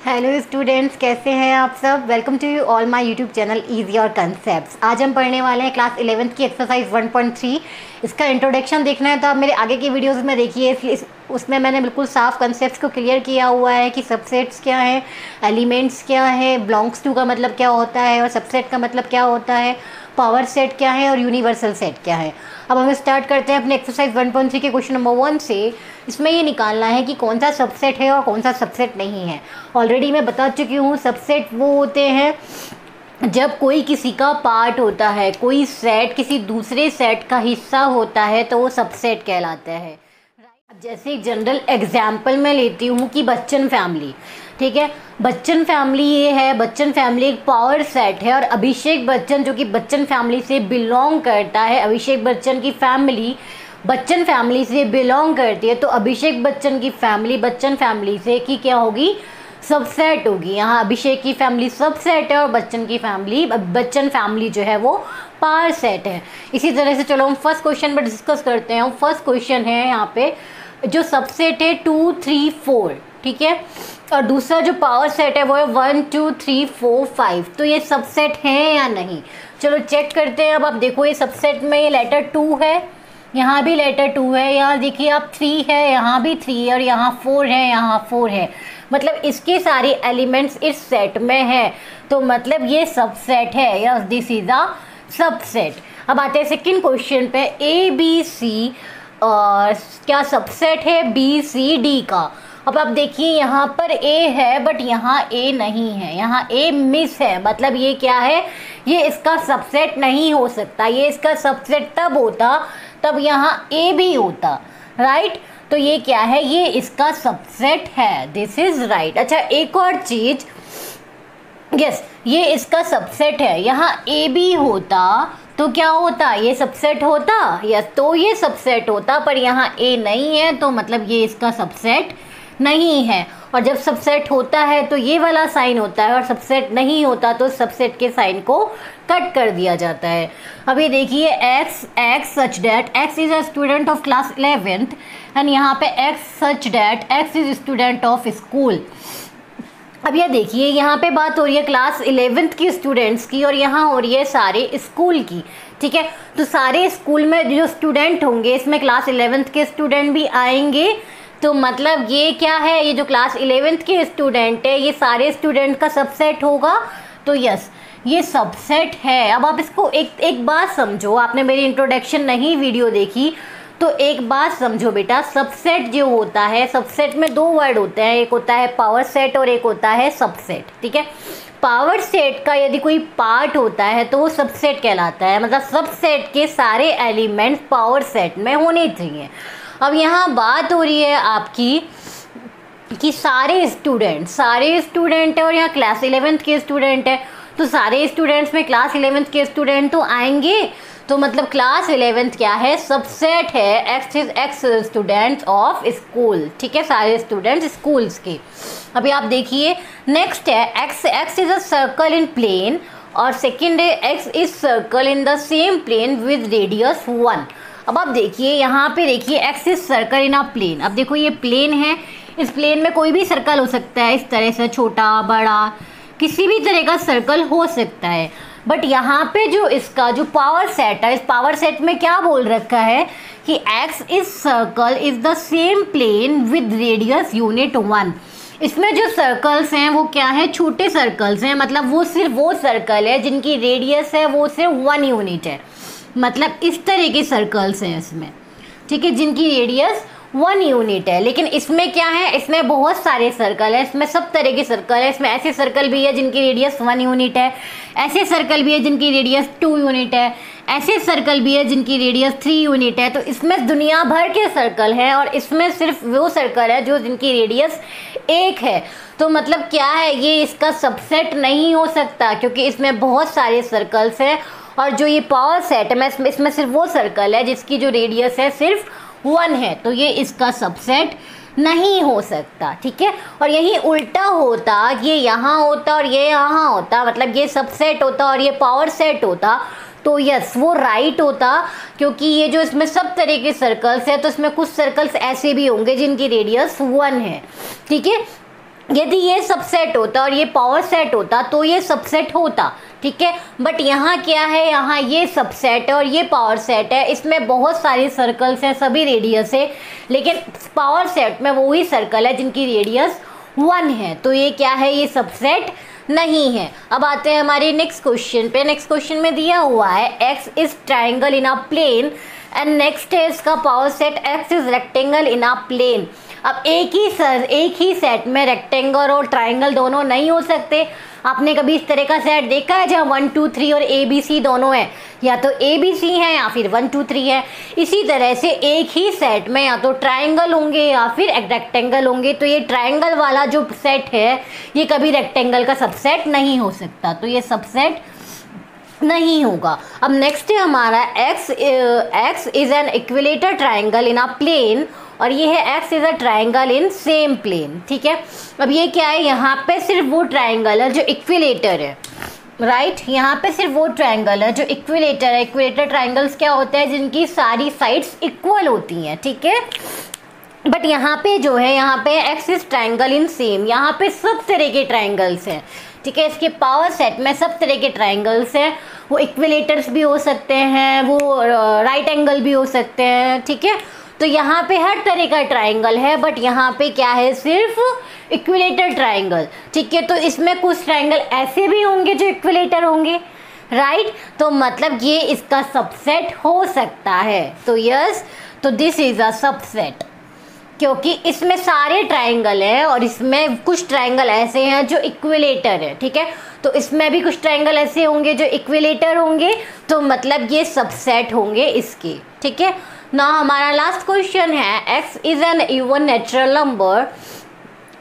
Hello students, कैसे हैं आप सब। Welcome to you all my YouTube channel easy और कंसेप्ट्स। आज हम पढ़ने वाले हैं क्लास 11th की एक्सरसाइज 1.3। इसका इंट्रोडक्शन देखना है तो आप मेरे आगे की वीडियोस में देखिए, इसलिए उसमें मैंने बिल्कुल साफ कंसेप्ट्स को क्लियर किया हुआ है कि सबसेट्स क्या हैं, एलिमेंट्स क्या है, बिलोंग्स टू का मतलब क्या होता है और सबसेट का मतलब क्या होता है, पावर सेट क्या है और यूनिवर्सल सेट क्या है। अब हम स्टार्ट करते हैं अपने एक्सरसाइज 1.3 के क्वेश्चन नंबर 1 से। इसमें ये निकालना है कि कौन सा सबसेट है और कौन सा सबसेट नहीं है। ऑलरेडी मैं बता चुकी हूँ, सबसेट वो होते हैं जब कोई किसी का पार्ट होता है, कोई सेट किसी दूसरे सेट का हिस्सा होता है तो वो सबसेट कहलाता है। जैसे एक जनरल एग्जाम्पल मैं लेती हूँ कि बच्चन फैमिली, ठीक है। बच्चन फैमिली ये है, बच्चन फैमिली एक पावर सेट है और अभिषेक बच्चन जो कि बच्चन फैमिली से बिलोंग करता है, अभिषेक बच्चन की फैमिली बच्चन फैमिली से बिलोंग करती है, तो अभिषेक बच्चन की फैमिली बच्चन फैमिली से की क्या होगी, सबसेट होगी। यहाँ अभिषेक की फैमिली सबसेट है और बच्चन की फैमिली बच्चन फैमिली जो है वो पावर सेट है। इसी तरह से चलो हम फर्स्ट क्वेश्चन पर डिस्कस करते हैं। फर्स्ट क्वेश्चन है यहाँ पे जो सबसेट है 2, 3, 4, ठीक है, और दूसरा जो पावर सेट है वो है 1, 2, 3, 4, 5। तो ये सबसेट है या नहीं, चलो चेक करते हैं। अब आप देखो ये सबसेट में ये लेटर 2 है, यहाँ भी लेटर 2 है, यहाँ देखिए आप 3 है, यहाँ भी 3 है और यहाँ 4 है, यहाँ 4 है। मतलब इसके सारे एलिमेंट्स इस सेट में है, तो मतलब ये सबसेट है। Yes, this is a subset. अब आते हैं सेकंड क्वेश्चन पे। ए बी सी क्या सबसेट है बी सी डी का। अब आप देखिए यहाँ पर ए है बट यहाँ ए नहीं है, यहाँ ए मिस है, मतलब ये क्या है, ये इसका सबसेट नहीं हो सकता। ये इसका सबसेट तब होता तब यहाँ ए भी होता, राइट। तो ये क्या है, ये इसका सबसेट है। This is right. अच्छा एक और चीज, यस ये इसका सबसेट है। यहाँ ए बी होता तो क्या होता, ये सबसेट होता, यस तो ये सबसेट होता, पर यहाँ ए नहीं है तो मतलब ये इसका सबसेट नहीं है। और जब सबसेट होता है तो ये वाला साइन होता है और सबसेट नहीं होता तो सबसेट के साइन को कट कर दिया जाता है। अभी देखिए x such that x is a student of class 11th and यहाँ पे x such that x is student of school. अब ये देखिए यहाँ पे बात हो रही है क्लास 11th की स्टूडेंट्स की और यहाँ हो रही है सारे स्कूल की, ठीक है। तो सारे स्कूल में जो स्टूडेंट होंगे इसमें क्लास 11th के स्टूडेंट भी आएंगे, तो मतलब ये क्या है, ये जो क्लास 11th के स्टूडेंट है ये सारे स्टूडेंट का सबसेट होगा। तो यस ये सबसेट है। अब आप इसको एक बात समझो, आपने मेरी इंट्रोडक्शन नहीं वीडियो देखी तो एक बात समझो बेटा, सबसेट जो होता है, सबसेट में 2 वर्ड होते हैं, एक होता है पावर सेट और एक होता है सबसेट, ठीक है। पावर सेट का यदि कोई पार्ट होता है तो वो सबसेट कहलाता है, मतलब सबसेट के सारे एलिमेंट्स पावर सेट में होने चाहिए। अब यहाँ बात हो रही है आपकी कि सारे स्टूडेंट है और यहाँ क्लास 11th के स्टूडेंट है, तो सारे स्टूडेंट्स में क्लास 11th के स्टूडेंट तो आएंगे, तो मतलब क्लास 11th क्या है, सबसेट है। एक्स स्टूडेंट्स ऑफ स्कूल, ठीक है, सारे स्टूडेंट्स स्कूल्स के। अभी आप देखिए नेक्स्ट है x is a circle in plane और सेकेंड है x is circle in the same plane with radius 1। अब आप देखिए यहाँ पे देखिए x is circle in a plane. अब देखो ये प्लेन है, इस प्लेन में कोई भी सर्कल हो सकता है, इस तरह से छोटा बड़ा किसी भी तरह का सर्कल हो सकता है। बट यहाँ पे जो इसका जो पावर सेट है, इस पावर सेट में क्या बोल रखा है कि x is circle is the same plane with radius unit 1। इसमें जो सर्कल्स हैं वो क्या है, छोटे सर्कल्स हैं, मतलब वो सिर्फ वो सर्कल है जिनकी रेडियस है वो सिर्फ 1 यूनिट है, मतलब इस तरह के सर्कल्स हैं इसमें, ठीक है, जिनकी रेडियस 1 यूनिट है। लेकिन इसमें क्या है, इसमें बहुत सारे सर्कल है, इसमें सब तरह के सर्कल है। इसमें ऐसे सर्कल भी है जिनकी रेडियस 1 यूनिट है, ऐसे सर्कल भी है जिनकी रेडियस 2 यूनिट है, ऐसे सर्कल भी है जिनकी रेडियस 3 यूनिट है। तो इसमें दुनिया भर के सर्कल हैं और इसमें सिर्फ वो सर्कल है जो जिनकी रेडियस 1 है। तो मतलब क्या है, ये इसका सबसेट नहीं हो सकता क्योंकि इसमें बहुत सारे सर्कल्स हैं और जो ये पावर सेट है इसमें सिर्फ वो सर्कल है जिसकी जो रेडियस है सिर्फ 1 है, तो ये इसका सबसेट नहीं हो सकता, ठीक है। और यही उल्टा होता, ये यहाँ होता और ये यहाँ होता, मतलब ये सबसेट होता और ये पावर सेट होता, तो यस वो राइट होता, क्योंकि ये जो इसमें सब तरह के सर्कल्स है तो इसमें कुछ सर्कल्स ऐसे भी होंगे जिनकी रेडियस 1 है, ठीक है। यदि ये सबसेट होता और ये पावर सेट होता तो ये सबसेट होता, ठीक है। बट यहाँ क्या है, यहाँ ये सबसेट है और ये पावर सेट है, इसमें बहुत सारे सर्कल्स हैं, सभी रेडियस है, लेकिन पावर सेट में वही सर्कल है जिनकी रेडियस 1 है, तो ये क्या है, ये सबसेट नहीं है। अब आते हैं हमारे नेक्स्ट क्वेश्चन पे। नेक्स्ट क्वेश्चन में दिया हुआ है x is triangle in a plane and next है इसका power set x is rectangle in a plane. अब एक ही सेट में रेक्टेंगल और ट्राइंगल दोनों नहीं हो सकते। आपने कभी इस तरह का सेट देखा है जहाँ 1 2 3 और ए बी सी दोनों है, या तो ए बी सी है या फिर 1 2 3 है। इसी तरह से एक ही सेट में या तो ट्राइंगल होंगे या फिर रेक्टेंगल होंगे, तो ये ट्राइंगल वाला जो सेट है ये कभी रेक्टेंगल का सबसेट नहीं हो सकता, तो ये सबसेट नहीं होगा। अब नेक्स्ट है हमारा x is an equilateral triangle in a plane, और ये है x is a triangle in same plane, ठीक है। अब ये क्या है, यहाँ पे सिर्फ वो ट्राइंगल है जो इक्विलेटर है, राइट। यहाँ पे सिर्फ वो ट्राइंगल है जो इक्विलेटर है। इक्विलेटर ट्राइंगल्स क्या होते हैं, जिनकी सारी साइड्स इक्वल होती हैं, ठीक है। बट यहाँ पे जो है, यहाँ पे x is triangle in same, यहाँ पे सब तरह के ट्राइंगल्स हैं, ठीक है। इसके पावर सेट में सब तरह के ट्राइंगल्स हैं, वो इक्विलेटर्स भी हो सकते हैं, वो राइट एंगल भी हो सकते हैं, ठीक है। तो यहाँ पे हर तरह का ट्राइंगल है, बट यहाँ पे क्या है, सिर्फ इक्विलेटर ट्राइंगल, ठीक है। तो इसमें कुछ ट्राइंगल ऐसे भी होंगे जो इक्विलेटर होंगे, राइट। तो मतलब ये इसका सबसेट हो सकता है, तो यस, तो दिस इज अ सबसेट, क्योंकि इसमें सारे ट्राइंगल हैं और इसमें कुछ ट्राइंगल ऐसे हैं जो इक्विलेटर है, ठीक है। तो इसमें भी कुछ ट्राइंगल ऐसे होंगे जो इक्विलेटर होंगे, तो मतलब ये सबसेट होंगे इसके, ठीक है ना। हमारा लास्ट क्वेश्चन है x is N even natural number,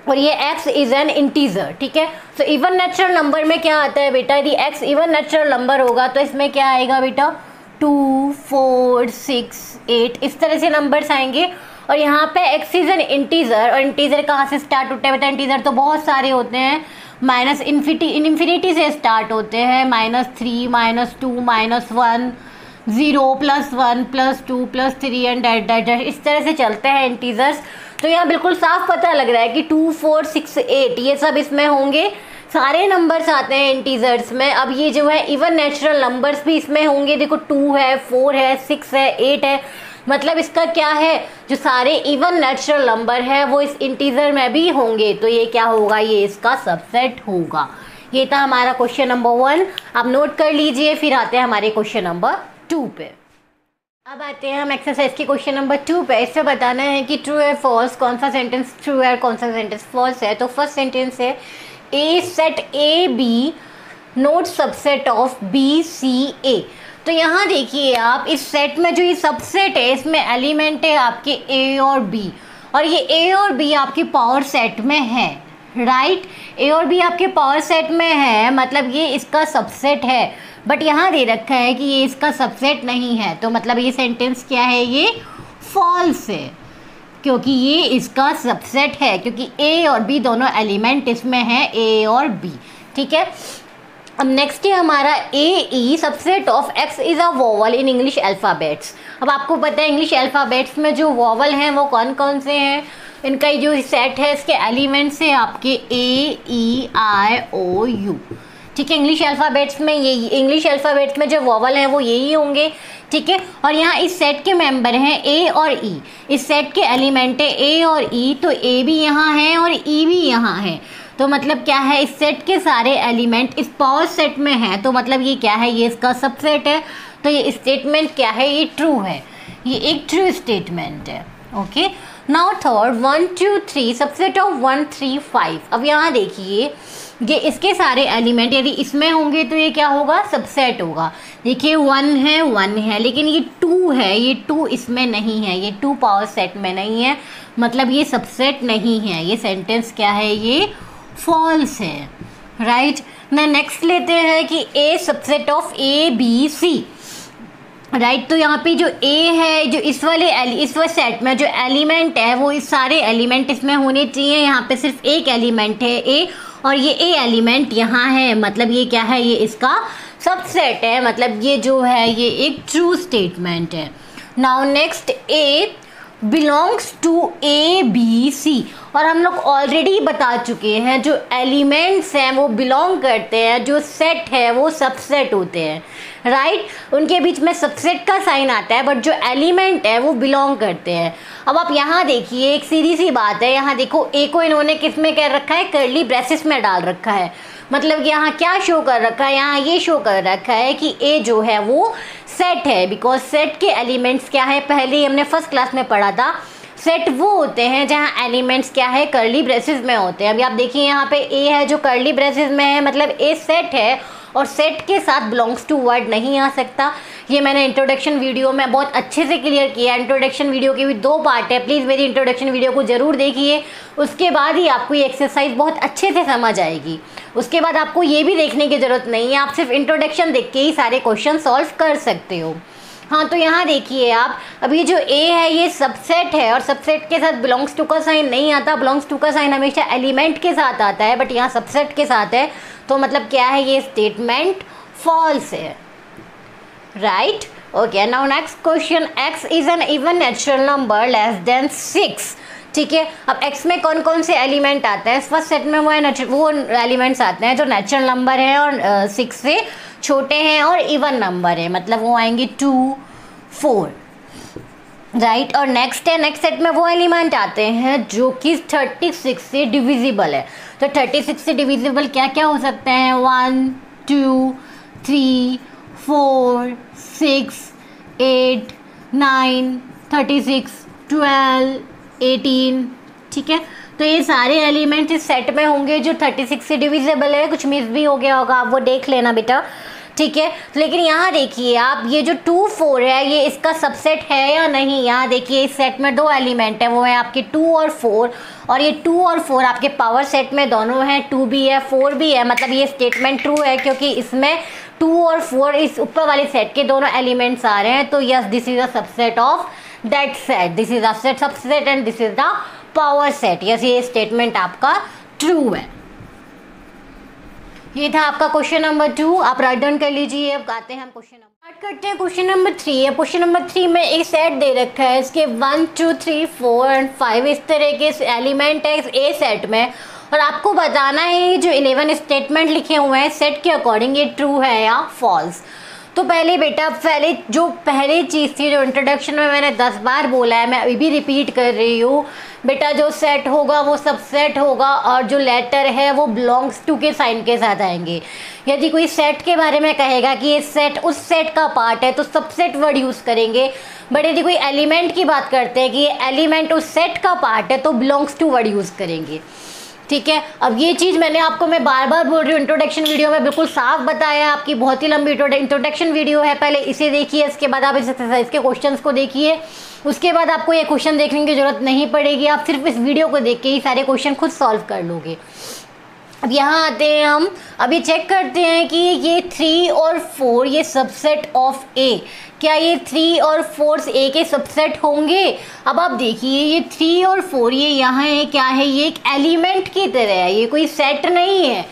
और ये x इज एन इंटीजर, ठीक है। तो इवन नेचुरल नंबर में क्या आता है बेटा, यदि x इवन नेचुरल नंबर होगा तो इसमें क्या आएगा बेटा, 2 4 6 8 इस तरह से नंबर्स आएंगे। और यहाँ पे x इज एन इंटीजर, और इंटीजर कहाँ से स्टार्ट होते हैं बेटा, इंटीजर तो बहुत सारे होते हैं, माइनस इन्फिनिटी से स्टार्ट होते हैं, -3 -2 -1 0 +1 +2 +3 एंड डैट इस तरह से चलते हैं इंटीजर्स। तो यहाँ बिल्कुल साफ पता लग रहा है कि 2 4 6 8 ये सब इसमें होंगे, सारे नंबर्स आते हैं इंटीजर्स में। अब ये जो है इवन नेचुरल नंबर्स भी इसमें होंगे, देखो 2 है 4 है 6 है 8 है, मतलब इसका क्या है, जो सारे इवन नेचुरल नंबर है वो इस इंटीजर में भी होंगे, तो ये क्या होगा, ये इसका सबसेट होगा। ये था हमारा क्वेश्चन नंबर 1, आप नोट कर लीजिए। फिर आते हैं हमारे क्वेश्चन नंबर 2 पे। अब आते हैं हम एक्सरसाइज के क्वेश्चन नंबर 2 पे। इससे बताना है कि ट्रू है फॉल्स, कौन सा सेंटेंस ट्रू है और कौन सा सेंटेंस फॉल्स है। तो फर्स्ट सेंटेंस है A set A B not subset of B C A. तो यहाँ देखिए आप, इस सेट में जो ये सबसेट है इसमें एलिमेंट है आपके ए और बी, और ये ए और बी आपके पावर सेट में है, राइट। ए और बी आपके पावर सेट में है, मतलब ये इसका सबसेट है। बट यहाँ दे रखा है कि ये इसका सबसेट नहीं है, तो मतलब ये सेंटेंस क्या है, ये फॉल्स है, क्योंकि ये इसका सबसेट है, क्योंकि ए और बी दोनों एलिमेंट इसमें हैं, ए और बी, ठीक है। अब नेक्स्ट है हमारा A E subset of X is a vowel in English alphabets. अब आपको पता है इंग्लिश अल्फ़ाबेट्स में जो वोवल हैं वो कौन कौन से हैं, इनका जो सेट है इसके एलिमेंट्स है आपके ए ई आई ओ यू, ठीक है। इंग्लिश अल्फ़ाबेट्स में ये, इंग्लिश अल्फ़ाबेट्स में जो वोवल हैं वो यही होंगे, ठीक है। और यहाँ इस सेट के मेंबर हैं ए और ई, इस सेट के एलिमेंट है ए और ई, तो ए भी यहाँ है और ई भी यहाँ है, तो मतलब क्या है, इस सेट के सारे एलिमेंट इस पावर सेट में हैं, तो मतलब ये क्या है, ये इसका सबसेट है। तो ये स्टेटमेंट क्या है, ये ट्रू है, ये एक ट्रू स्टेटमेंट है, okay. Now third 1 2 3 subset of 1 3 5। अब यहाँ देखिए ये इसके सारे एलिमेंट यदि इसमें होंगे तो ये क्या होगा, सबसेट होगा। देखिए 1 है, लेकिन ये 2 है, ये 2 इसमें नहीं है, ये 2 पावर सेट में नहीं है, मतलब ये सबसेट नहीं है। ये सेंटेंस क्या है, ये फॉल्स है, राइट। मैं नेक्स्ट लेते हैं कि A subset of A B C, right. तो यहाँ पे जो ए है, जो इस वाले सेट में जो एलिमेंट है वो इस सारे एलिमेंट इसमें होने चाहिए। यहाँ पे सिर्फ एक एलिमेंट है ए, और ये ए एलिमेंट यहाँ है, मतलब ये क्या है, ये इसका सबसेट है, मतलब ये जो है ये एक ट्रू स्टेटमेंट है। Now next A belongs to A B C. और हम लोग ऑलरेडी बता चुके हैं जो एलिमेंट्स हैं वो बिलोंग करते हैं, जो सेट है वो सबसेट होते हैं, राइट। उनके बीच में सबसेट का साइन आता है, बट जो एलिमेंट है वो बिलोंग करते हैं। अब आप यहाँ देखिए, एक सीधी सी बात है, यहाँ देखो ए को इन्होंने किस में कर रखा है, कर्ली ब्रेसेस में डाल रखा है। मतलब कि यहाँ क्या शो कर रखा है, यहाँ ये शो कर रखा है कि ए जो है वो सेट है, बिकॉज सेट के एलिमेंट्स क्या है, पहले ही हमने फर्स्ट क्लास में पढ़ा था, सेट वो होते हैं जहाँ एलिमेंट्स क्या है, कर्ली ब्रेसेस में होते हैं। अभी आप देखिए यहाँ पे ए है जो कर्ली ब्रेसेस में है, मतलब ए सेट है, और सेट के साथ बिलोंग्स टू वर्ड नहीं आ सकता। ये मैंने इंट्रोडक्शन वीडियो में बहुत अच्छे से क्लियर किया। इंट्रोडक्शन वीडियो के भी 2 पार्ट है, प्लीज़ मेरी इंट्रोडक्शन वीडियो को ज़रूर देखिए, उसके बाद ही आपको ये एक्सरसाइज बहुत अच्छे से समझ आएगी। उसके बाद आपको ये भी देखने की ज़रूरत नहीं है, आप सिर्फ इंट्रोडक्शन देख के ही सारे क्वेश्चन सॉल्व कर सकते हो। हाँ, तो यहाँ देखिए आप, अब ये जो ए है ये सबसेट है, और सबसेट के साथ बिलोंग्स टू का साइन नहीं आता। बिलोंग्स टू का साइन हमेशा एलिमेंट के साथ आता है, बट यहाँ सबसेट के साथ है, तो मतलब क्या है, ये स्टेटमेंट फॉल्स है, right. Okay, now next question, x is an even natural number less than 6। ठीक है, अब x में कौन कौन से एलिमेंट आते हैं, फर्स्ट सेट में वो एलिमेंट्स आते हैं जो नेचुरल नंबर है और 6 से छोटे हैं और इवन नंबर है, मतलब वो आएंगे 2, 4, राइट। और नेक्स्ट है, नेक्स्ट सेट में वो एलिमेंट आते हैं जो कि 36 से डिविजिबल है। तो 36 से डिविजिबल क्या क्या हो सकते हैं, 1, 2, 3, 4, 6, 8, 9, 36, 12, 18। ठीक है, तो ये सारे एलिमेंट्स इस सेट में होंगे जो 36 से डिविजिबल है। कुछ मिस भी हो गया होगा, आप वो देख लेना बेटा, ठीक है। लेकिन यहाँ देखिए आप, ये जो 2, 4 है ये इसका सबसेट है या नहीं। यहाँ देखिए इस सेट में 2 एलिमेंट है, वो है आपके 2 और 4, और ये 2 और 4 आपके पावर सेट में दोनों हैं, 2 भी है 4 भी है, मतलब ये स्टेटमेंट ट्रू है, क्योंकि इसमें 2 और 4 इस ऊपर वाले सेट के दोनों एलिमेंट्स आ रहे हैं। तो yes, this is a subset of that set, this is a set subset and this is the power set. Yes, ये स्टेटमेंट आपका ट्रू है। ये था आपका क्वेश्चन नंबर 2, आप राइट डाउन कर लीजिए। अब आते हैं हम क्वेश्चन नंबर, स्टार्ट करते हैं क्वेश्चन नंबर 3 है। क्वेश्चन नंबर 3 में एक सेट दे रखा है, इसके 1, 2, 3, 4 एंड 5 इस तरह के एलिमेंट है इस ए सेट में, और आपको बताना है जो 11 स्टेटमेंट लिखे हुए हैं सेट के अकॉर्डिंग ये ट्रू है या फॉल्स। तो पहले बेटा, पहली चीज़ थी जो इंट्रोडक्शन में मैंने 10 बार बोला है, मैं अभी भी रिपीट कर रही हूँ बेटा, जो सेट होगा वो सबसेट होगा, और जो लेटर है वो बिलोंग्स टू के साइन के साथ आएंगे। यदि कोई सेट के बारे में कहेगा कि ये सेट उस सेट का पार्ट है तो सबसेट वर्ड यूज़ करेंगे, बट यदि कोई एलिमेंट की बात करते हैं कि ये एलिमेंट उस सेट का पार्ट है तो बिलोंग्स टू वर्ड यूज़ करेंगे। ठीक है, अब ये चीज़ मैं बार बार बोल रही हूँ, इंट्रोडक्शन वीडियो में बिल्कुल साफ बताया, आपकी बहुत ही लंबी इंट्रोडक्शन वीडियो है, पहले इसे देखिए, इसके बाद आप इसके क्वेश्चंस को देखिए, उसके बाद आपको ये क्वेश्चन देखने की जरूरत नहीं पड़ेगी, आप सिर्फ इस वीडियो को देख के ही सारे क्वेश्चन खुद सॉल्व कर लोगे। अब यहाँ आते हैं हम, अभी चेक करते हैं कि ये 3 और 4 ये सबसेट ऑफ ए, क्या ये 3 और 4 ए के सबसेट होंगे। अब आप देखिए ये 3 और 4 ये यहाँ है, क्या है, ये एक एलिमेंट की तरह है, ये कोई सेट नहीं है,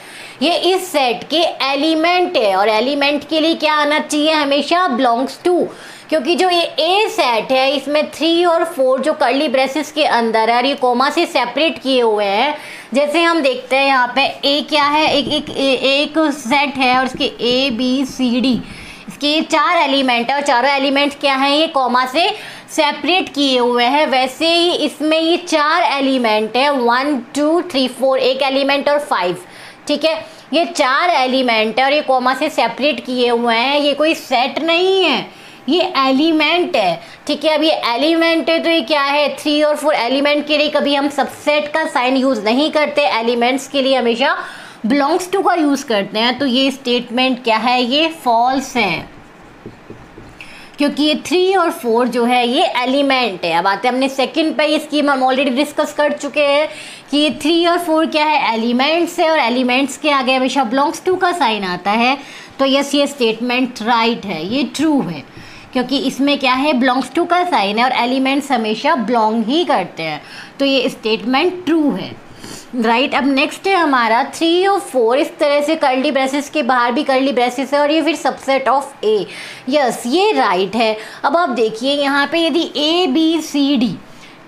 ये इस सेट के एलिमेंट है, और एलिमेंट के लिए क्या आना चाहिए, हमेशा बिलोंग्स टू, क्योंकि जो ये ए सेट है इसमें 3 और 4 जो कर्ली ब्रेसेस के अंदर है और ये कोमा से सेपरेट किए हुए हैं। जैसे हम देखते हैं यहाँ पे ए क्या है, एक सेट है और उसके ए बी सी डी, इसके 4 एलिमेंट है और चारों एलिमेंट्स क्या हैं, ये कोमा से सेपरेट किए हुए हैं। वैसे ही इसमें ये 4 एलिमेंट है, 1, 2, 3, 4, एक एलिमेंट और 5। ठीक है, ये 4 एलिमेंट है और ये कोमा से सेपरेट किए हुए हैं, ये कोई सेट नहीं है, ये एलिमेंट है। ठीक है, अब ये एलिमेंट है तो ये क्या है, 3 और 4 एलिमेंट के लिए कभी हम सबसेट का साइन यूज़ नहीं करते, एलिमेंट्स के लिए हमेशा बिलोंग्स टू का यूज़ करते हैं। तो ये स्टेटमेंट क्या है, ये फॉल्स है, क्योंकि ये 3 और 4 जो है ये एलिमेंट है। अब आते हैं हमने सेकंड पे, इसकी हम ऑलरेडी डिस्कस कर चुके हैं कि ये 3 और 4 क्या है, एलिमेंट्स है, और एलिमेंट्स के आगे हमेशा बिलोंग्स टू का साइन आता है। तो यस, ये स्टेटमेंट राइट है, ये ट्रू है, क्योंकि इसमें क्या है, बिलोंग्स टू का साइन है और एलिमेंट्स हमेशा बिलोंग ही करते हैं। तो ये स्टेटमेंट ट्रू है, राइट। अब नेक्स्ट है हमारा 3 और 4 इस तरह से कर्ली ब्रेसेस के बाहर भी कर्ली ब्रेसेस है और ये फिर सबसेट ऑफ ए। यस, ये राइट है। अब आप देखिए यहाँ पे यदि ए बी सी डी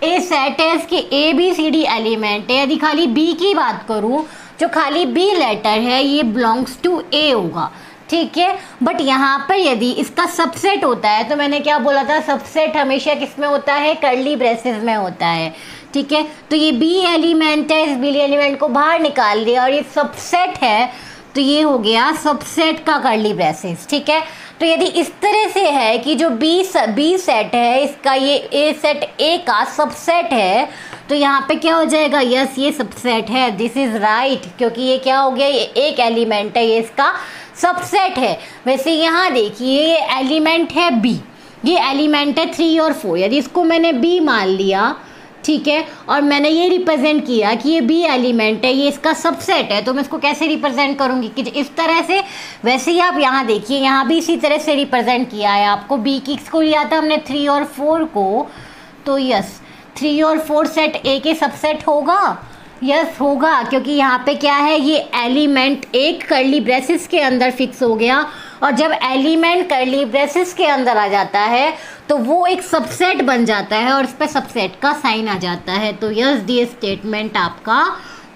ए सेट है, इसके A B C D element है। यदि खाली बी की बात करूं, जो खाली बी लेटर है ये बिलोंग्स टू ए होगा, ठीक है। बट यहाँ पर यदि इसका सबसेट होता है, तो मैंने क्या बोला था, सबसेट हमेशा किस में होता है, कर्ली ब्रेसेस में होता है, ठीक है। तो ये बी एलिमेंट है, इस बी एलिमेंट को बाहर निकाल दिया और ये सबसेट है, तो ये हो गया सबसेट का कर्ली ब्रेसेस, ठीक है। तो यदि इस तरह से है कि जो बी सेट है इसका ये ए सेट ए का सबसेट है, तो यहाँ पे क्या हो जाएगा, यस ये सबसेट है, दिस इज राइट, क्योंकि ये क्या हो गया, ये एक एलिमेंट है, ये इसका सबसेट है। वैसे यहाँ देखिए ये एलिमेंट है बी, ये एलिमेंट है 3 और 4, यदि इसको मैंने बी मान लिया, ठीक है, और मैंने ये रिप्रेजेंट किया कि ये बी एलिमेंट है, ये इसका सबसेट है, तो मैं इसको कैसे रिप्रेजेंट करूँगी, कि इस तरह से। वैसे ही आप यहाँ देखिए, यहाँ भी इसी तरह से रिप्रेजेंट किया है आपको। बी की इसको लिया था हमने 3 और 4 को, तो यस 3 और 4 सेट ए के सबसेट होगा, यस होगा, क्योंकि यहाँ पे क्या है, ये एलिमेंट एक कर्ली ब्रेसेस के अंदर फिक्स हो गया, और जब एलिमेंट कर्ली ब्रेसेस के अंदर आ जाता है तो वो एक सबसेट बन जाता है और इस पर सबसेट का साइन आ जाता है। तो यस ये स्टेटमेंट आपका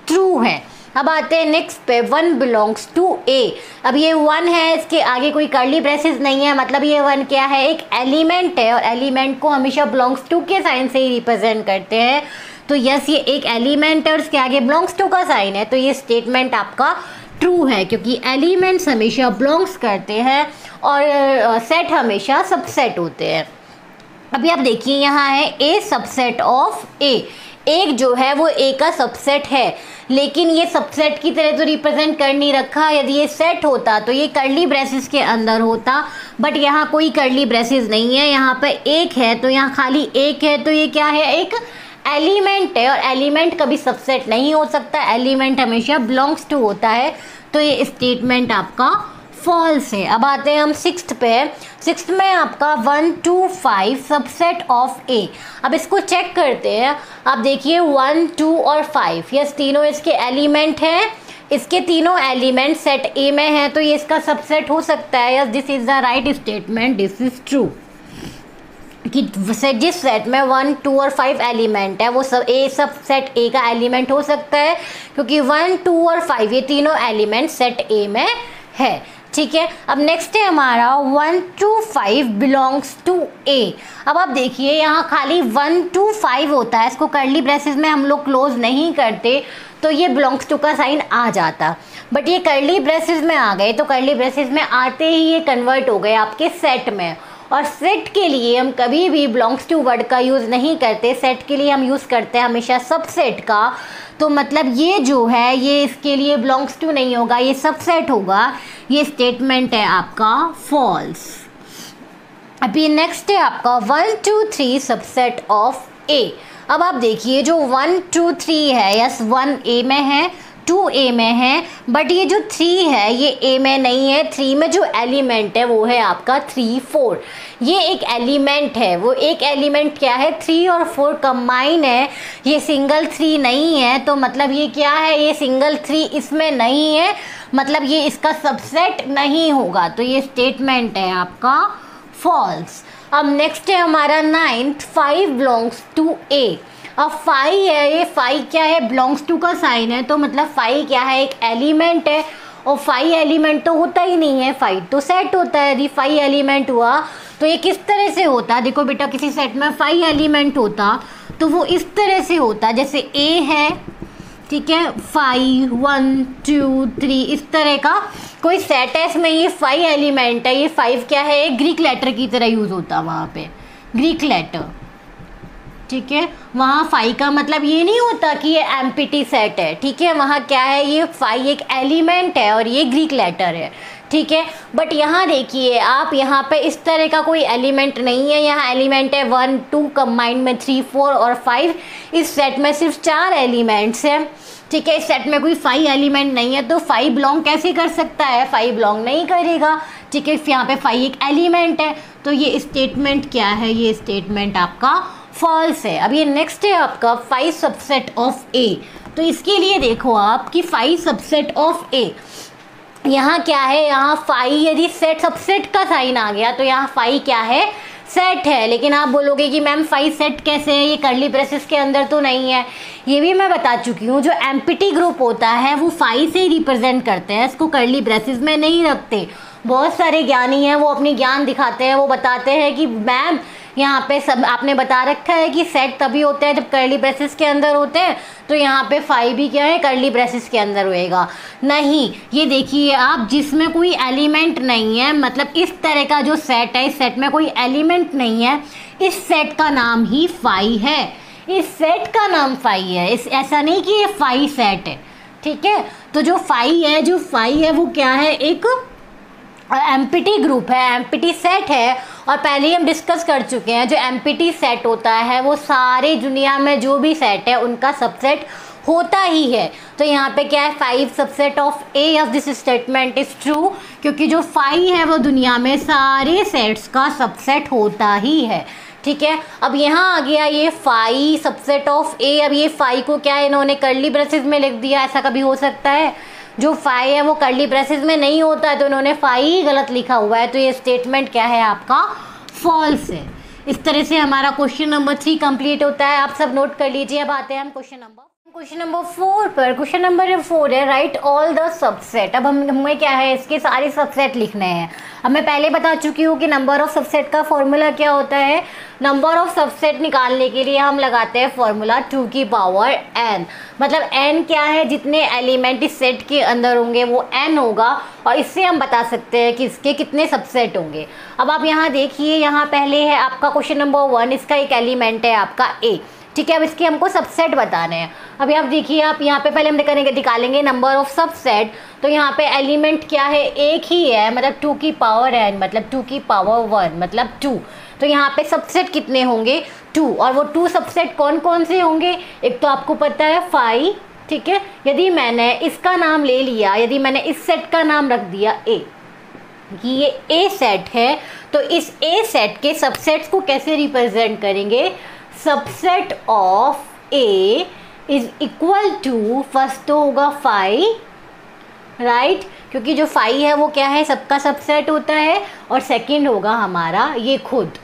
ट्रू है। अब आते हैं नेक्स्ट पे, 1 बिलोंग्स टू ए। अब ये 1 है, इसके आगे कोई कर्ली ब्रेसेस नहीं है, मतलब ये 1 क्या है, एक एलिमेंट है, और एलिमेंट को हमेशा बिलोंग्स टू के साइन से ही रिप्रेजेंट करते हैं। तो यस ये एक एलिमेंट है और इसके आगे बिलोंग्स टू का साइन है, तो ये स्टेटमेंट आपका ट्रू है, क्योंकि एलिमेंट्स हमेशा बिलोंग्स करते हैं और सेट हमेशा सबसेट होते हैं। अभी आप देखिए यहाँ है ए सबसेट ऑफ ए, एक जो है वो ए का सबसेट है, लेकिन ये सबसेट की तरह तो रिप्रेजेंट कर नहीं रखा। यदि ये सेट होता तो ये कर्ली ब्रेसेस के अंदर होता, बट यहाँ कोई कर्ली ब्रेसेस नहीं है, यहाँ पे एक है, तो यहाँ खाली एक है, तो ये क्या है, एक एलिमेंट है, और एलिमेंट कभी सबसेट नहीं हो सकता, एलिमेंट हमेशा बिलोंग्स टू होता है, तो ये स्टेटमेंट आपका फॉल्स है। अब आते हैं हम 6th पे। 6th में आपका 1 2 5 सबसेट ऑफ ए। अब इसको चेक करते हैं। आप देखिए 1 2 और 5, यस तीनों इसके एलिमेंट हैं, इसके तीनों एलिमेंट सेट ए में हैं, तो ये इसका सबसेट हो सकता है, yes this is the right statement, this is true, कि जिस सेट में 1 2 और 5 एलिमेंट है वो सब सेट ए का एलिमेंट हो सकता है, क्योंकि 1 2 और 5 ये तीनों एलिमेंट सेट ए में है, ठीक है। अब नेक्स्ट है हमारा 1 2 5 बिलोंग्स टू ए। अब आप देखिए यहाँ खाली 1 2 5 होता है, इसको कर्ली ब्रेसेस में हम लोग क्लोज नहीं करते, तो ये बिलोंग्स टू का साइन आ जाता, बट ये कर्ली ब्रेसेस में आ गए, तो कर्ली ब्रेसेस में आते ही ये कन्वर्ट हो गए आपके सेट में, और सेट के लिए हम कभी भी बिलोंग्स टू वर्ड का यूज़ नहीं करते, सेट के लिए हम यूज़ करते हैं हमेशा सबसेट का। तो मतलब ये जो है ये इसके लिए बिलोंग्स टू नहीं होगा, ये सबसेट होगा, ये स्टेटमेंट है आपका फॉल्स। अभी नेक्स्ट है आपका 1 2 3 सबसेट ऑफ ए। अब आप देखिए जो 1 2 3 है, यस 1 ए में है, 2 ए में है, बट ये जो 3 है ये ए में नहीं है। 3 में जो एलिमेंट है वो है आपका 3 4, ये एक एलिमेंट है, वो एक एलिमेंट क्या है, 3 और 4 कंबाइन है, ये सिंगल 3 नहीं है, तो मतलब ये क्या है, ये सिंगल 3 इसमें नहीं है, मतलब ये इसका सबसेट नहीं होगा, तो ये स्टेटमेंट है आपका फॉल्स। अब नेक्स्ट है हमारा 9th 5 बिलोंग्स टू ए। अब 5 है, ये 5 क्या है, बिलोंग्स टू का साइन है, तो मतलब 5 क्या है, एक एलिमेंट है, और 5 एलिमेंट तो होता ही नहीं है, 5 तो सेट होता है। यदि 5 एलिमेंट हुआ तो ये किस तरह से होता है, देखो बेटा किसी सेट में 5 एलिमेंट होता तो वो इस तरह से होता, जैसे ए है, ठीक है, 5 1 2 3 इस तरह का कोई सेट है, इसमें ये 5 एलिमेंट है, ये 5 क्या है, एक ग्रीक लेटर की तरह यूज़ होता वहाँ पे, ग्रीक लेटर, ठीक है। वहाँ 5 का मतलब ये नहीं होता कि ये एम्प्टी सेट है, ठीक है, वहाँ क्या है, ये 5 एक एलिमेंट है और ये ग्रीक लेटर है, ठीक है। बट यहाँ देखिए आप, यहाँ पे इस तरह का कोई एलिमेंट नहीं है, यहाँ एलिमेंट है 1 2 कंबाइंड में 3 4 और 5, इस सेट में सिर्फ 4 एलिमेंट्स हैं, ठीक है। इस सेट में कोई 5 एलिमेंट नहीं है, तो 5 बिलोंग कैसे कर सकता है, 5 बिलोंग नहीं करेगा, ठीक है। यहाँ पे 5 एक एलिमेंट है, तो ये स्टेटमेंट क्या है, ये स्टेटमेंट आपका फॉल्स है। अब ये नेक्स्ट है आपका 5 सबसेट ऑफ ए। तो इसके लिए देखो आप कि 5 सबसेट ऑफ ए, यहाँ क्या है, यहाँ 5 यदि सेट सबसेट का साइन आ गया तो यहाँ 5 क्या है, सेट है, लेकिन आप बोलोगे कि मैम फाई सेट कैसे है, ये कर्ली ब्रेसेस के अंदर तो नहीं है। ये भी मैं बता चुकी हूँ, जो एम्प्टी ग्रुप होता है वो फाई से ही रिप्रेजेंट करते हैं, इसको कर्ली ब्रेसेस में नहीं रखते। बहुत सारे ज्ञानी हैं वो अपनी ज्ञान दिखाते हैं, वो बताते हैं कि मैम यहाँ पे सब आपने बता रखा है कि सेट तभी होते हैं जब कर्ली ब्रेसेस के अंदर होते हैं, तो यहाँ पे फाई भी क्या है, कर्ली ब्रेसेस के अंदर होएगा। नहीं, ये देखिए आप, जिसमें कोई एलिमेंट नहीं है, मतलब इस तरह का जो सेट है, इस सेट में कोई एलिमेंट नहीं है, इस सेट का नाम ही फाई है। इस सेट का नाम फाई है, इस ऐसा नहीं कि ये फाई सेट है, ठीक है। तो जो फाई है वो क्या है, एक एम्प्टी ग्रुप है, एम्प्टी सेट है। और पहले ही हम डिस्कस कर चुके हैं, जो एम्प्टी सेट होता है वो सारे दुनिया में जो भी सेट है उनका सबसेट होता ही है। तो यहाँ पे क्या है, 5 subset of A of this statement is true, क्योंकि जो 5 है वो दुनिया में सारे सेट्स का सबसेट होता ही है, ठीक है। अब यहाँ आ गया ये 5 सबसेट ऑफ ए। अब ये 5 को क्या है, इन्होंने कर्ली ब्रेसेस में लिख दिया, ऐसा कभी हो सकता है? जो 5 है वो कर्ली ब्रेसेस में नहीं होता है, तो इन्होंने 5 ही गलत लिखा हुआ है, तो ये स्टेटमेंट क्या है आपका, फॉल्स है। इस तरह से हमारा क्वेश्चन नंबर 3 कंप्लीट होता है। आप सब नोट कर लीजिए। अब आते हैं हम क्वेश्चन नंबर 4 पर। क्वेश्चन नंबर 4 है राइट ऑल द सबसेट। अब हमें क्या है, इसके सारे सबसेट लिखने हैं। अब मैं पहले बता चुकी हूँ कि नंबर ऑफ सबसेट का फॉर्मूला क्या होता है। नंबर ऑफ सबसेट निकालने के लिए हम लगाते हैं फॉर्मूला 2 की पावर n। मतलब n क्या है, जितने एलिमेंट इस सेट के अंदर होंगे वो n होगा, और इससे हम बता सकते हैं कि इसके कितने सबसेट होंगे। अब आप यहाँ देखिए, यहाँ पहले है आपका क्वेश्चन नंबर 1, इसका एक एलिमेंट है आपका a, ठीक है। अब इसके हमको सबसेट बताने हैं। अभी आप देखिए, आप यहाँ पे पहले हम निकालेंगे नंबर ऑफ सबसेट। तो यहाँ पे एलिमेंट क्या है, एक ही है, मतलब 2 की पावर n, मतलब 2 की पावर 1 मतलब 2। तो यहाँ पे सबसेट कितने होंगे, 2। और वो 2 सबसेट कौन कौन से होंगे, एक तो आपको पता है 5, ठीक है। यदि मैंने इसका नाम ले लिया, यदि मैंने इस सेट का नाम रख दिया a, कि ये ए सेट है, तो इस ए सेट के सबसेट्स को कैसे रिप्रेजेंट करेंगे, subset of A is equal to, first तो होगा 5, राइट, क्योंकि जो 5 है वो क्या है, सबका सबसेट होता है। और सेकंड होगा हमारा ये खुद,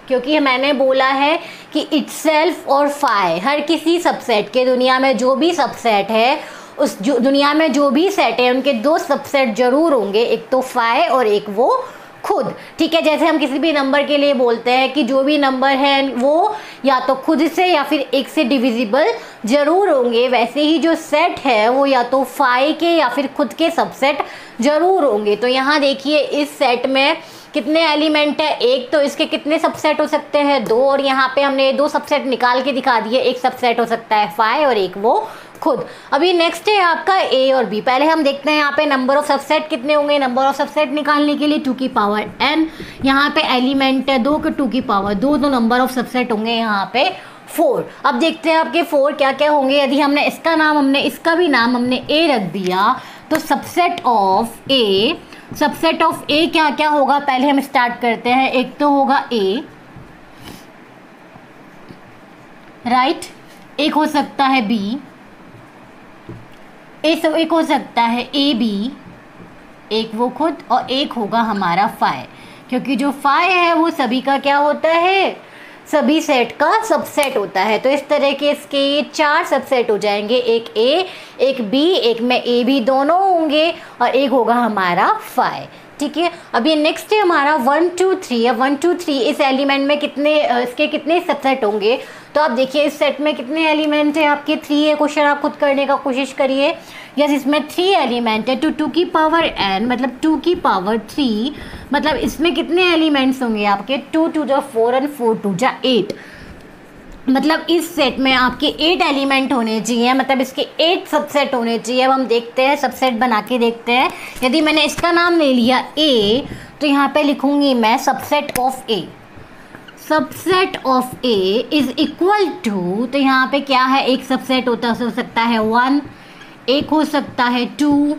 क्योंकि मैंने बोला है कि इटसेल्फ और 5, हर किसी सबसेट के, दुनिया में जो भी सबसेट है, उस दुनिया में जो भी सेट है उनके 2 सबसेट जरूर होंगे, एक तो 5 और एक वो खुद, ठीक है। जैसे हम किसी भी नंबर के लिए बोलते हैं कि जो भी नंबर है वो या तो खुद से या फिर 1 से डिविजिबल जरूर होंगे, वैसे ही जो सेट है वो या तो 5 के या फिर खुद के सबसेट जरूर होंगे। तो यहाँ देखिए, इस सेट में कितने एलिमेंट है, एक, तो इसके कितने सबसेट हो सकते हैं, 2। और यहाँ पे हमने 2 सबसेट निकाल के दिखा दिए, एक सबसेट हो सकता है 5 और एक वो खुद। अभी नेक्स्ट है आपका ए और बी। पहले हम देखते हैं यहाँ पे नंबर ऑफ सबसेट कितने होंगे। नंबर ऑफ सबसेट निकालने के लिए 2 की पावर n, यहाँ पे एलिमेंट है 2 के 2 की पावर 2, तो नंबर ऑफ सबसेट होंगे यहाँ पे 4। अब देखते हैं आपके 4 क्या क्या होंगे। यदि हमने इसका नाम, हमने इसका भी नाम हमने a रख दिया, तो सबसेट ऑफ ए क्या क्या होगा, पहले हम स्टार्ट करते हैं। एक तो होगा a, राइट, एक हो सकता है b, एक हो सकता है ए बी, एक वो खुद, और एक होगा हमारा 5, क्योंकि जो 5 है वो सभी का क्या होता है, सभी सेट का सबसेट होता है। तो इस तरह के इसके 4 सबसेट हो जाएंगे, एक ए, एक बी, एक में ए बी दोनों होंगे, और एक होगा हमारा 5, ठीक है। अब ये नेक्स्ट है हमारा 1 2 3। अब 1 2 3 इस एलिमेंट में कितने, इसके कितने सबसेट होंगे, तो आप देखिए इस सेट में कितने एलिमेंट है आपके, 3 है। क्वेश्चन आप खुद करने का कोशिश करिए। यस, इसमें 3 एलिमेंट है, 2 की पावर n मतलब 2 की पावर 3, मतलब इसमें कितने एलिमेंट्स होंगे आपके, 2 2 जा 4 और 4 2 जा 8, मतलब इस सेट में आपके 8 एलिमेंट होने चाहिए, मतलब इसके 8 सबसेट होने चाहिए। अब हम देखते हैं, सबसेट बना के देखते हैं। यदि मैंने इसका नाम ले लिया a, तो यहाँ पे लिखूंगी मैं subset of a, subset of a is equal to, तो यहाँ पे क्या है, एक सबसेट हो सकता है 1, एक हो सकता है 2,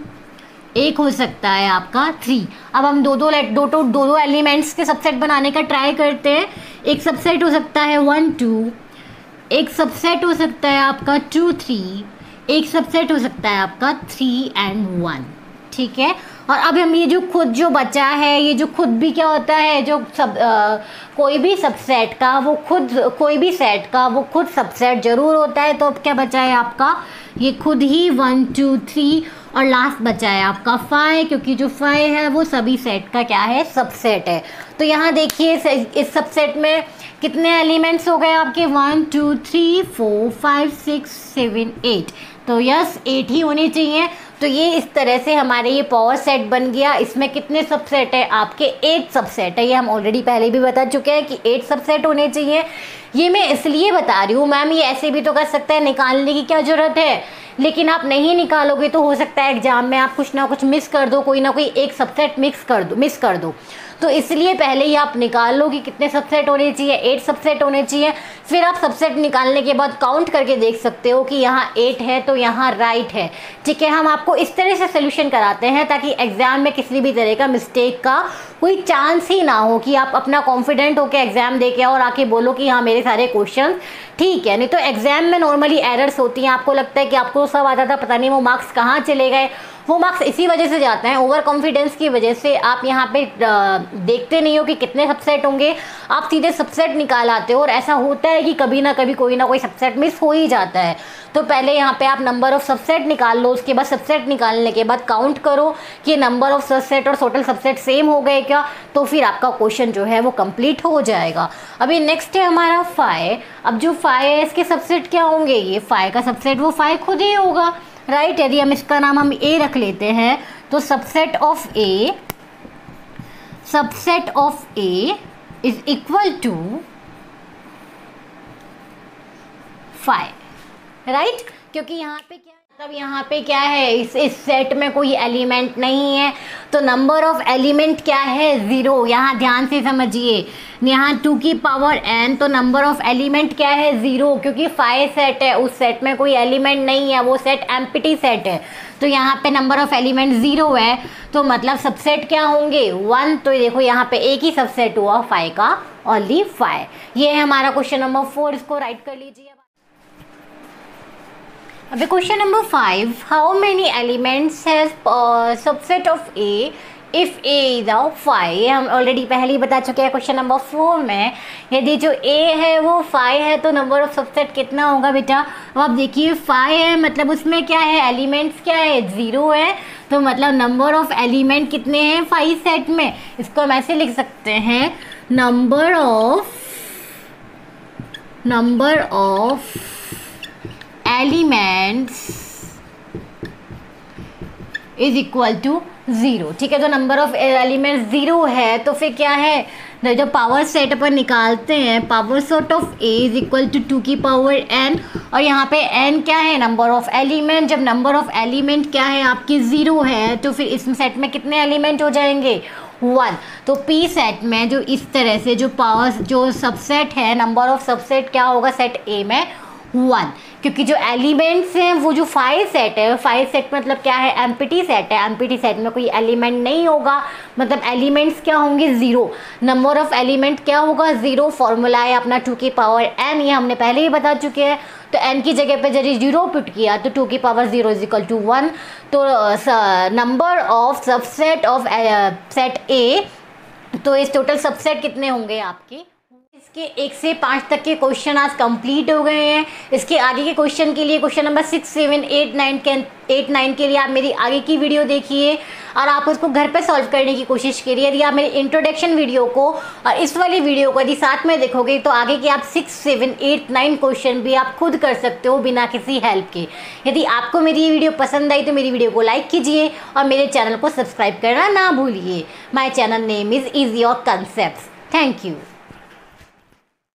एक हो सकता है आपका 3। अब हम दो एलिमेंट्स के सबसेट बनाने का ट्राई करते हैं। एक सबसेट हो सकता है 1 2, एक सबसेट हो सकता है आपका 2 3, एक सबसेट हो सकता है आपका 3 and 1, ठीक है। और अब हम ये जो खुद जो बचा है, ये जो खुद भी क्या होता है, जो कोई भी सबसेट का वो खुद, कोई भी सेट का वो खुद सबसेट जरूर होता है। तो अब क्या बचा है आपका, ये खुद ही 1 2 3 और लास्ट बचा है आपका 5, क्योंकि जो 5 है वो सभी सेट का क्या है, सबसेट है। तो यहाँ देखिए इस सबसेट में कितने एलिमेंट्स हो गए आपके, 1 2 3 4 5 6 7 8। तो यस 8 ही होने चाहिए। तो ये इस तरह से हमारे ये पावर सेट बन गया। इसमें कितने सबसेट है आपके, 8 सबसेट है। ये हम ऑलरेडी पहले भी बता चुके हैं कि 8 सबसेट होने चाहिए। ये मैं इसलिए बता रही हूँ मैम, ये ऐसे भी तो कर सकते हैं, निकालने की क्या ज़रूरत है, लेकिन आप नहीं निकालोगे तो हो सकता है एग्जाम में आप कुछ ना कुछ मिस कर दो, कोई ना कोई एक सबसेट मिस कर दो। तो इसलिए पहले ही आप निकाल लो कि कितने सबसेट होने चाहिए, 8 सबसेट होने चाहिए। फिर आप सबसेट निकालने के बाद काउंट करके देख सकते हो कि यहाँ 8 है तो यहाँ राइट है। ठीक है, हम आपको इस तरह से सोल्यूशन कराते हैं ताकि एग्जाम में किसी भी तरह का मिस्टेक का कोई चांस ही ना हो, कि आप अपना कॉन्फिडेंट होकर एग्जाम दे के और आके बोलो कि हाँ मेरे सारे क्वेश्चन ठीक है। नहीं तो एग्जाम में नॉर्मली एरर्स होती हैं, आपको लगता है कि आपको सब आता था, पता नहीं वो मार्क्स कहाँ चले गए। वो मार्क्स इसी वजह से जाते हैं, ओवर कॉन्फिडेंस की वजह से। आप यहाँ पे देखते नहीं हो कि कितने सबसेट होंगे, आप सीधे सबसेट निकाल आते हो, और ऐसा होता है कि कभी ना कभी कोई ना कोई सबसेट मिस हो ही जाता है। तो पहले यहाँ पे आप नंबर ऑफ सबसेट निकाल लो, उसके बाद सबसेट निकालने के बाद काउंट करो कि नंबर ऑफ सबसेट और टोटल सबसेट सेम हो गए क्या, तो फिर आपका क्वेश्चन जो है वो कंप्लीट हो जाएगा। अभी नेक्स्ट है हमारा 5। अब जो 5 है इसके सबसेट क्या होंगे, ये 5 का सबसेट वो 5 खुद ही होगा, राइट। यदि हम इसका नाम हम ए रख लेते हैं तो subset of A is equal to 5, right. क्योंकि यहाँ पे क्या, मतलब यहाँ पे क्या है, इस सेट में कोई एलिमेंट नहीं है, तो नंबर ऑफ एलिमेंट क्या है, 0। यहाँ ध्यान से समझिए, यहाँ 2 की पावर n, तो नंबर ऑफ एलिमेंट क्या है, 0, क्योंकि 5 सेट है, उस सेट में कोई एलिमेंट नहीं है, वो सेट एम्प्टी सेट है। तो यहाँ पे नंबर ऑफ एलिमेंट 0 है, तो मतलब सबसेट क्या होंगे, 1। तो देखो यहाँ पे एक ही सबसेट हुआ 5 का, ओनली 5। ये है हमारा क्वेश्चन नंबर 4, इसको राइट कर लीजिए। अब question number 5, how many elements has subset of A if A is of 5। ये हम ऑलरेडी पहले ही बता चुके हैं क्वेश्चन नंबर 4 में। यदि जो ए है वो 5 है तो नंबर ऑफ सबसेट कितना होगा बेटा। अब आप देखिए 5 है, मतलब उसमें क्या है, एलिमेंट्स क्या है, 0 है। तो मतलब नंबर ऑफ एलिमेंट कितने हैं 5 सेट में। इसको हम ऐसे लिख सकते हैं, number of elements is equal to 0। ठीक है, तो नंबर ऑफ एलिमेंट्स 0 है, तो फिर क्या है, जो पावर सेट अपन निकालते हैं, power set of A is equal to 2 की पावर n, और यहाँ पे n क्या है, नंबर ऑफ एलिमेंट। जब नंबर ऑफ एलिमेंट क्या है आपकी 0 है, तो फिर इस सेट में कितने एलिमेंट हो जाएंगे, 1। तो पी सेट में जो इस तरह से जो सबसेट है, नंबर ऑफ सबसेट क्या होगा सेट ए में, 1। क्योंकि जो एलिमेंट्स हैं वो जो 5 सेट है, 5 सेट मतलब क्या है, एम्प्टी सेट है। एम्प्टी सेट में कोई एलिमेंट नहीं होगा, मतलब एलिमेंट्स क्या होंगे, 0। नंबर ऑफ एलिमेंट क्या होगा, 0। फॉर्मूला है अपना 2 की पावर n, ये हमने पहले ही बता चुके हैं। तो n की जगह पे यदि 0 पुट किया तो 2 की पावर 0 इज इक्वल टू 1। तो number of subset of set A, तो इस टोटल सबसेट कितने होंगे आपके। इसके 1 से 5 तक के क्वेश्चन आज कंप्लीट हो गए हैं। इसके आगे के क्वेश्चन के लिए, क्वेश्चन नंबर 6, 7, 8, 9 के लिए आप मेरी आगे की वीडियो देखिए और आप उसको घर पे सॉल्व करने की कोशिश करिए। यदि आप मेरे इंट्रोडक्शन वीडियो को और इस वाली वीडियो को यदि साथ में देखोगे तो आगे के आप 6, 7, 8, 9 क्वेश्चन भी आप खुद कर सकते हो बिना किसी हेल्प के। यदि आपको मेरी ये वीडियो पसंद आई तो मेरी वीडियो को लाइक कीजिए और मेरे चैनल को सब्सक्राइब करना ना भूलिए। My channel name is easy your concepts. Thank you.